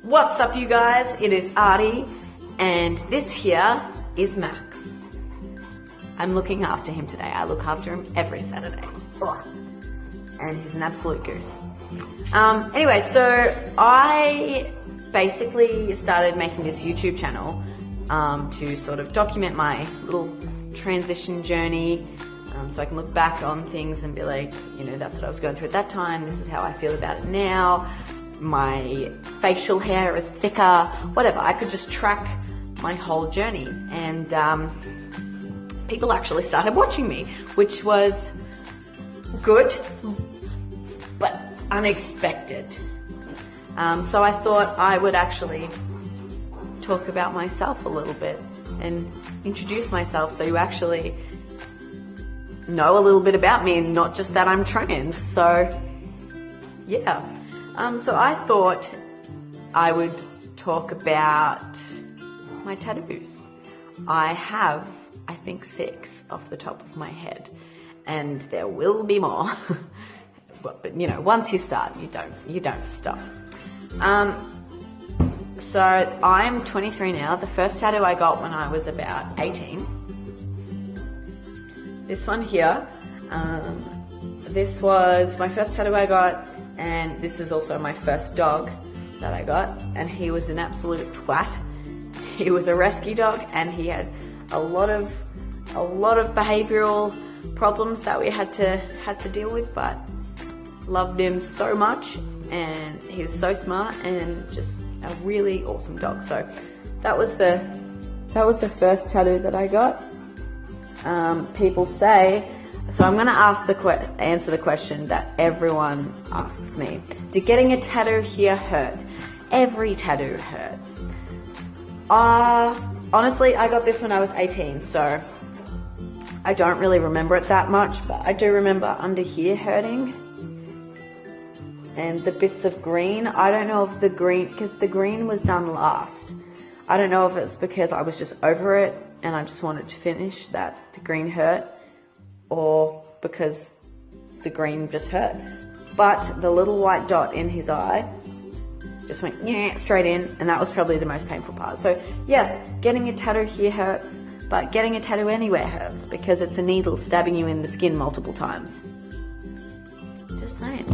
What's up, you guys? It is Artie, and this here is Max. I'm looking after him today. I look after him every Saturday. And he's an absolute goose. Anyway, so I basically started making this YouTube channel to sort of document my little transition journey, so I can look back on things and be like, you know, that's what I was going through at that time, this is how I feel about it now, my facial hair is thicker, whatever. I could just track my whole journey, and people actually started watching me, which was good, but unexpected. So I thought I would actually talk about myself a little bit and introduce myself so you actually know a little bit about me and not just that I'm trans. So yeah, so I thought I would talk about my tattoos. I have, I think, 6 off the top of my head, and there will be more. But you know, once you start, you don't stop. So I'm 23 now. The first tattoo I got when I was about 18. This one here, this was my first tattoo I got, and this is also my first dog that I got, and he was an absolute twat. He was a rescue dog, and he had a lot of behavioural problems that we had to deal with, but loved him so much, and he was so smart and just a really awesome dog. So that was the first tattoo that I got. People say, so I'm going to answer the question that everyone asks me. Did getting a tattoo here hurt? Every tattoo hurts. Honestly, I got this when I was 18, so I don't really remember it that much, but I do remember under here hurting. And the bits of green, I don't know if the green, because the green was done last. I don't know if it's because I was just over it and I just wanted to finish that the green hurt, or because the green just hurt. But the little white dot in his eye just went straight in, and that was probably the most painful part. So yes, getting a tattoo here hurts, but getting a tattoo anywhere hurts because it's a needle stabbing you in the skin multiple times. Just saying.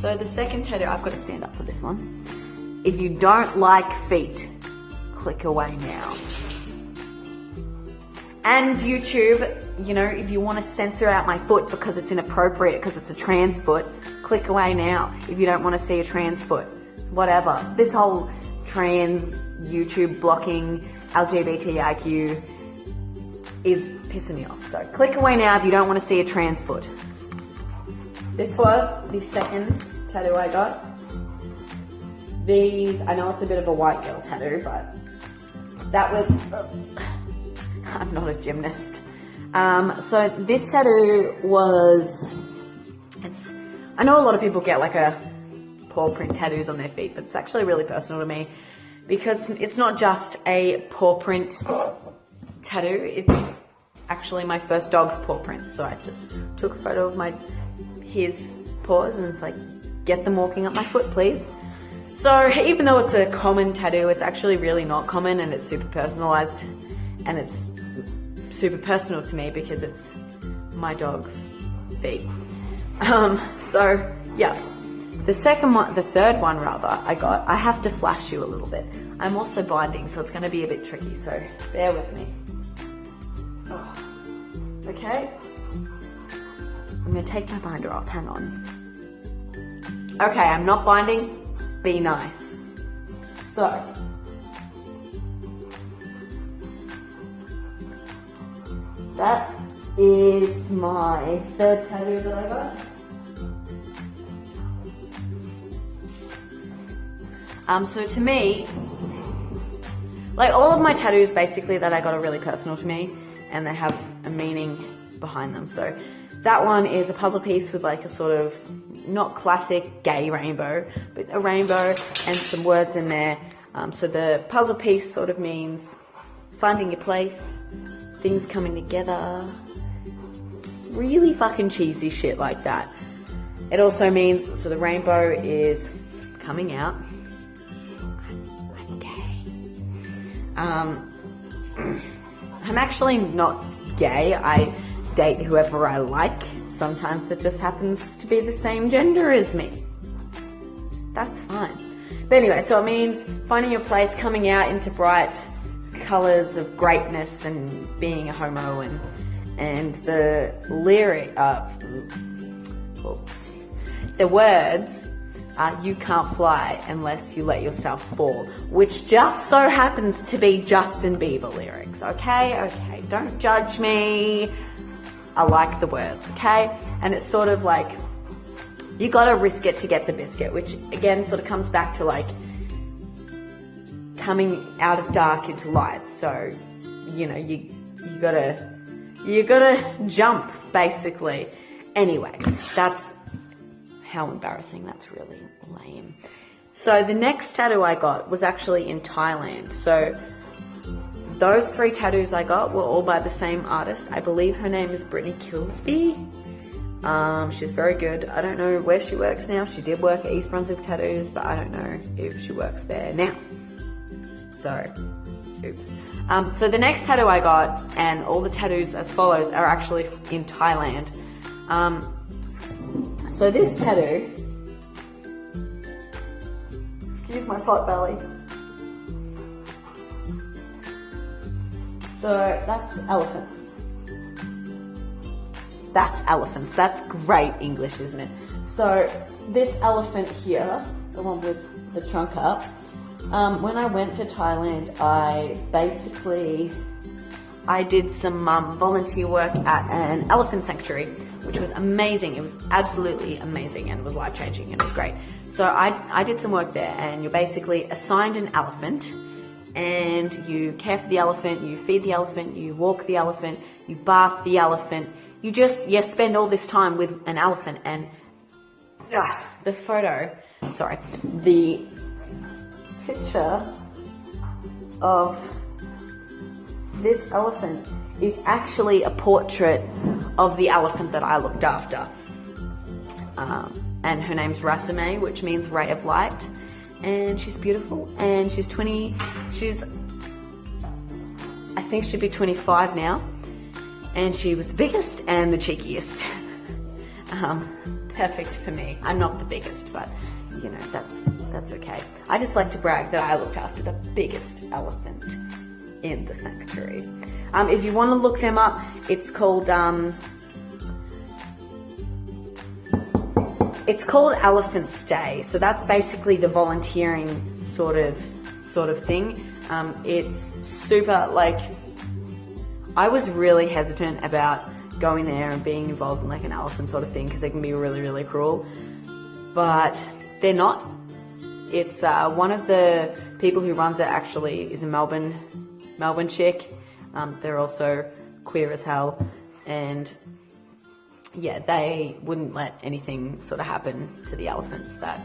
So the second tattoo, I've got to stand up for this one. If you don't like feet, click away now. And YouTube, you know, if you want to censor out my foot because it's inappropriate, because it's a trans foot, click away now. If you don't want to see a trans foot, whatever. This whole trans YouTube blocking LGBTIQ is pissing me off. So click away now if you don't want to see a trans foot. This was the second tattoo I got. These, I know it's a bit of a white girl tattoo, but that was, I'm not a gymnast. So this tattoo was, I know a lot of people get like a paw print tattoos on their feet, but it's actually really personal to me because it's not just a paw print tattoo, it's actually my first dog's paw print. So I just took a photo of his paws and it's like, get them walking up my foot, please. So even though it's a common tattoo, it's actually really not common, and it's super personalized, and it's super personal to me because it's my dog's feet. So yeah, the third one rather, I have to flash you a little bit. I'm also binding, so it's going to be a bit tricky, so bear with me. Okay. I'm going to take my binder off, hang on. Okay, I'm not binding, be nice. So, that is my third tattoo that I got. So to me, like all of my tattoos basically that I got are really personal to me, and they have a meaning behind them. So that one is a puzzle piece with like a sort of, not classic gay rainbow, but a rainbow and some words in there. So the puzzle piece sort of means finding your place, things coming together, really fucking cheesy shit like that. It also means, so the rainbow is coming out, I'm actually not gay. I date whoever I like. Sometimes it just happens to be the same gender as me. That's fine. But anyway, so it means finding your place, coming out into bright colours of greatness and being a homo, and the lyric, the words are "you can't fly unless you let yourself fall," which just so happens to be Justin Bieber lyrics. Okay, don't judge me. I like the words, okay? And it's sort of like, you gotta risk it to get the biscuit, which again sort of comes back to like coming out of dark into light. So, you know, you gotta jump, basically. Anyway, that's how embarrassing. That's really lame. So the next tattoo I got was actually in Thailand. So those 3 tattoos I got were all by the same artist. I believe her name is Brittany Kilsby. She's very good. I don't know where she works now. She did work at East Brunswick Tattoos, but I don't know if she works there now. So, oops. So the next tattoo I got, and all the tattoos as follows, are actually in Thailand. So this tattoo, excuse my pot belly. So that's elephants. That's elephants. That's great English, isn't it? So this elephant here, the one with the trunk up, when I went to Thailand, I did some volunteer work at an elephant sanctuary, which was amazing. It was absolutely amazing and was life-changing and it was great. So I did some work there, and you're basically assigned an elephant, and you care for the elephant, you feed the elephant, you walk the elephant, you bath the elephant. You spend all this time with an elephant, and the picture of this elephant is actually a portrait of the elephant that I looked after. And her name's Rasume, which means ray of light. And she's beautiful, and I think she'd be 25 now. And she was the biggest and the cheekiest. Perfect for me. I'm not the biggest, but you know, that's okay. I just like to brag that I looked after the biggest elephant in the sanctuary. If you want to look them up, it's called Elephants Day. So that's basically the volunteering sort of thing. It's super, like, I was really hesitant about going there and being involved in like an elephant sort of thing, because they can be really, really cruel. But they're not. It's one of the people who runs it actually is a Melbourne chick. They're also queer as hell, and yeah, they wouldn't let anything sort of happen to the elephants that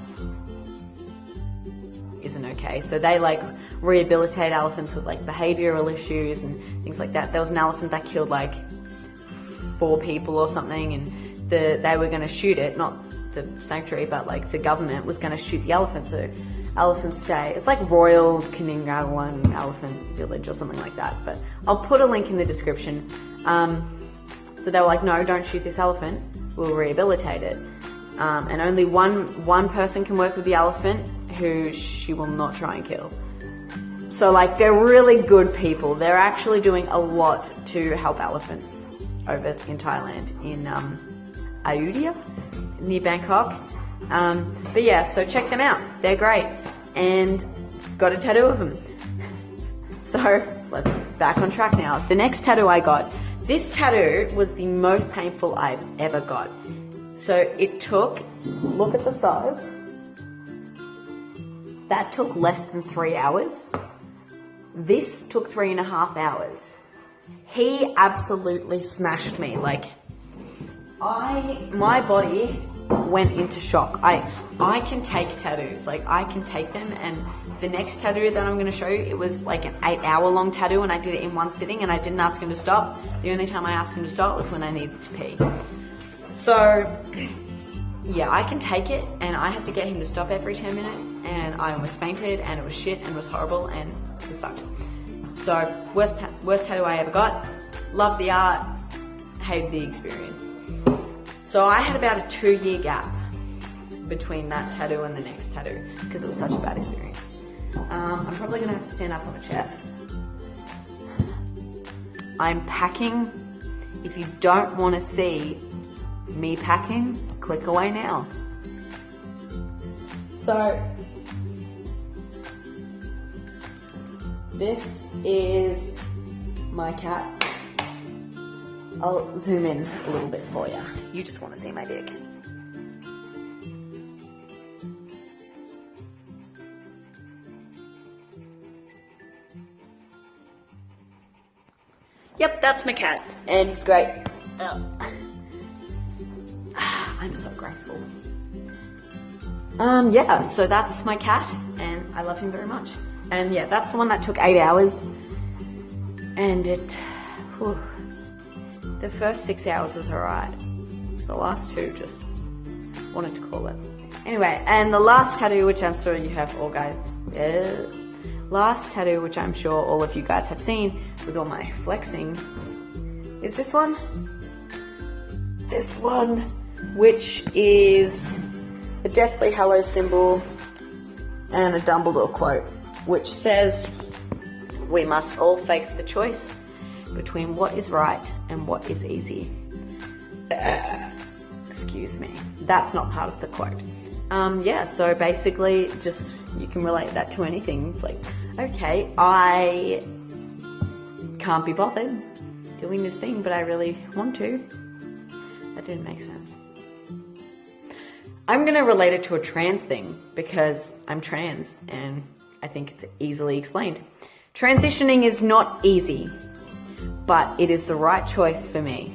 isn't okay. So they like rehabilitate elephants with like behavioral issues and things like that. There was an elephant that killed like 4 people or something, and they were going to shoot it, not the sanctuary, but like the government was going to shoot the elephant. So Elephants Day, it's like Royal Kinningalwan Elephant Village or something like that, but I'll put a link in the description. So they were like, no, don't shoot this elephant, we'll rehabilitate it. And only one person can work with the elephant, who she will not try and kill. So like, they're really good people. They're actually doing a lot to help elephants over in Thailand, in Ayutthaya, near Bangkok. But yeah, so check them out. They're great. And got a tattoo of them. So let's back on track now. The next tattoo I got, this tattoo was the most painful I've ever got. So it took, look at the size. That took less than 3 hours. This took 3.5 hours. He absolutely smashed me. Like, my body went into shock. I can take tattoos, like I can take them, and the next tattoo that I'm going to show you, it was like an 8-hour-long tattoo, and I did it in one sitting, and I didn't ask him to stop. The only time I asked him to stop was when I needed to pee. So yeah, I can take it, and I had to get him to stop every 10 minutes, and I almost fainted, and it was shit, and it was horrible, and it was fucked. So worst tattoo I ever got. Love the art, hated the experience. So I had about a 2-year gap between that tattoo and the next tattoo because it was such a bad experience. I'm probably gonna have to stand up on the chair. I'm packing. If you don't want to see me packing, click away now. So this is my cat. I'll zoom in a little bit for you. You just want to see my dick. Yep, that's my cat, and he's great. I'm so graceful. Yeah, so that's my cat, and I love him very much. And yeah, that's the one that took 8 hours, and the first 6 hours was alright. The last 2 just wanted to call it. Anyway, and the last tattoo, which I'm sure you have all guys, last tattoo, which I'm sure all of you guys have seen with all my flexing, is this one. This one, which is a Deathly Hallows symbol and a Dumbledore quote, which says, "We must all face the choice between what is right and what is easy." Excuse me, that's not part of the quote. Yeah, so basically just, you can relate that to anything. It's like, okay, I can't be bothered doing this thing, but I really want to. That didn't make sense. I'm gonna relate it to a trans thing because I'm trans and I think it's easily explained. Transitioning is not easy, but it is the right choice for me.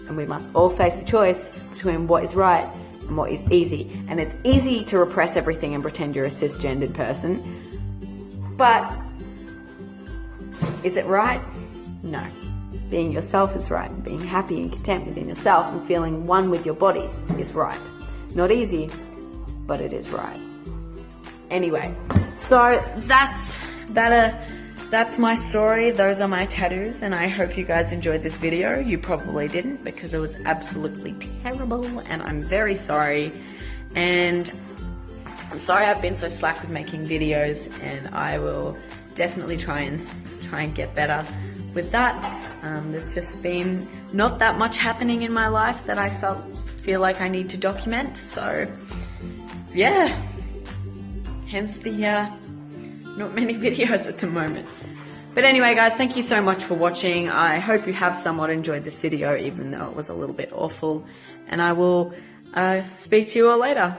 And we must all face the choice between what is right and what is easy. And it's easy to repress everything and pretend you're a cisgendered person. But is it right? No. Being yourself is right. Being happy and content within yourself and feeling one with your body is right. Not easy, but it is right. Anyway, so that's my story. Those are my tattoos, and I hope you guys enjoyed this video. You probably didn't because it was absolutely terrible, and I'm very sorry. And I'm sorry I've been so slack with making videos, and I will definitely try and get better with that. There's just been not that much happening in my life that I feel like I need to document. So yeah, hence the not many videos at the moment. But anyway guys, thank you so much for watching. I hope you have somewhat enjoyed this video, even though it was a little bit awful, and I will speak to you all later.